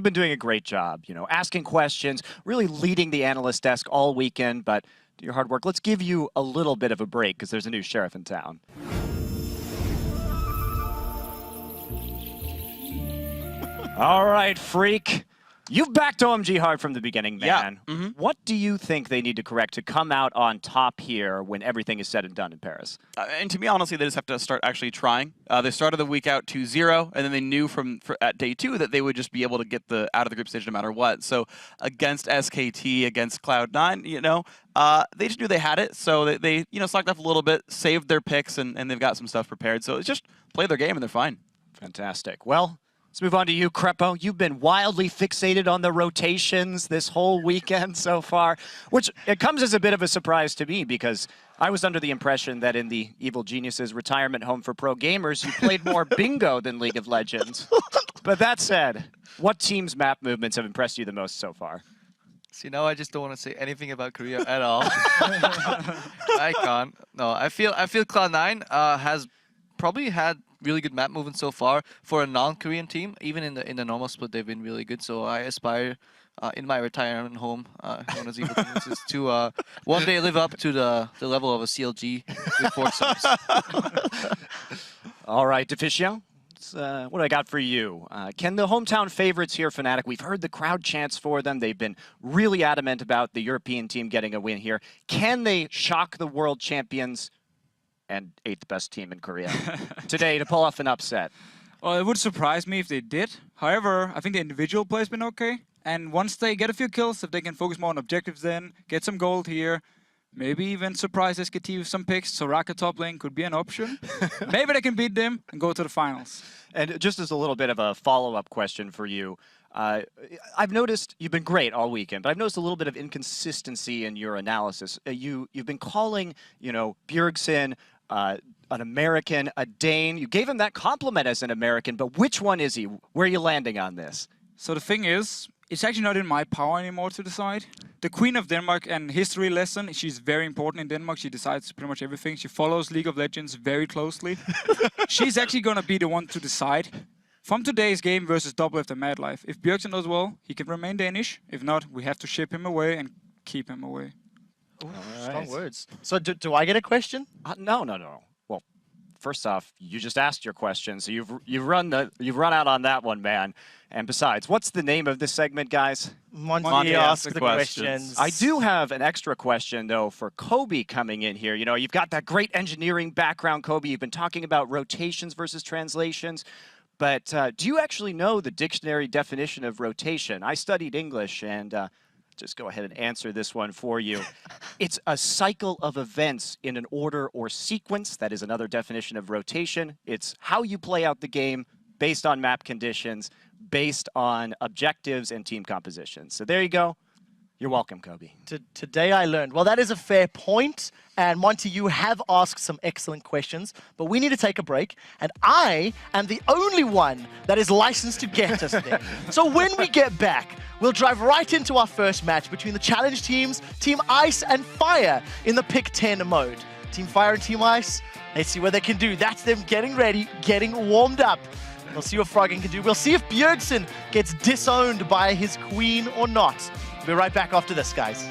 been doing a great job, you know, asking questions, really leading the analyst desk all weekend, but do your hard work. Let's give you a little bit of a break because there's a new sheriff in town. All right, freak. You've backed OMG hard from the beginning, man. Yeah. What do you think they need to correct to come out on top here when everything is said and done in Paris? And to me, honestly, they just have to start actually trying. They started the week out 2-0, and then they knew at day 2 that they would just be able to get out of the group stage no matter what. So against SKT, against Cloud9, you know, they just knew they had it. So they you know, slacked off a little bit, saved their picks, and they've got some stuff prepared. So it's just play their game, and they're fine. Fantastic. Well, let's move on to you, Crepo. You've been wildly fixated on the rotations this whole weekend so far, which it comes as a bit of a surprise to me because I was under the impression that in the Evil Geniuses retirement home for pro gamers, you played more bingo than League of Legends. But that said, what team's map movements have impressed you the most so far? See, now I just don't want to say anything about Korea at all. I can't. No, I feel Cloud9 has probably had really good map movement so far for a non-Korean team. Even in the normal split, they've been really good. So I aspire in my retirement home, known as Evil Geniuses, to one day live up to the level of a CLG with 4 subs. All right, Deficio, what do I got for you? Can the hometown favorites here, Fnatic, we've heard the crowd chants for them. They've been really adamant about the European team getting a win here. Can they shock the world champions and 8th best team in Korea today to pull off an upset? Well, it would surprise me if they did. However, I think the individual play has been okay. And once they get a few kills, if they can focus more on objectives then, get some gold here, maybe even surprise SKT with some picks. Soraka top lane could be an option. Maybe they can beat them and go to the finals. And just as a little bit of a follow-up question for you, I've noticed you've been great all weekend, but I've noticed a little bit of inconsistency in your analysis. You've been calling, you know, Bjergsen an American, a Dane. You gave him that compliment as an American, but which one is he? Where are you landing on this? So the thing is, it's actually not in my power anymore to decide. The Queen of Denmark and history lesson, she's very important in Denmark. She decides pretty much everything. She follows League of Legends very closely. She's actually going to be the one to decide. From today's game versus Doublelift and Mad Life, if Bjergsen does well, he can remain Danish. If not, we have to ship him away and keep him away. Ooh, strong words. So do I get a question? No. Well, first off, you just asked your question, so you've run out on that one, man. And besides, what's the name of this segment, guys? Monte ask the questions. I do have an extra question though for Kobe coming in here. You know, you've got that great engineering background, Kobe. You've been talking about rotations versus translations. But do you actually know the dictionary definition of rotation? I studied English, and just go ahead and answer this one for you. It's a cycle of events in an order or sequence. That is another definition of rotation. It's how you play out the game based on map conditions, based on objectives and team composition. So there you go. You're welcome, Kobe. Today I learned. Well, that is a fair point. And Monte, you have asked some excellent questions, but we need to take a break. And I am the only one that is licensed to get us there. So when we get back, we'll drive right into our first match between the challenge teams, Team Ice and Fire, in the Pick 10 mode. Team Fire and Team Ice, let's see what they can do. That's them getting ready, getting warmed up. We'll see what Froggen can do. We'll see if Bjergsen gets disowned by his queen or not. We'll be right back after this, guys.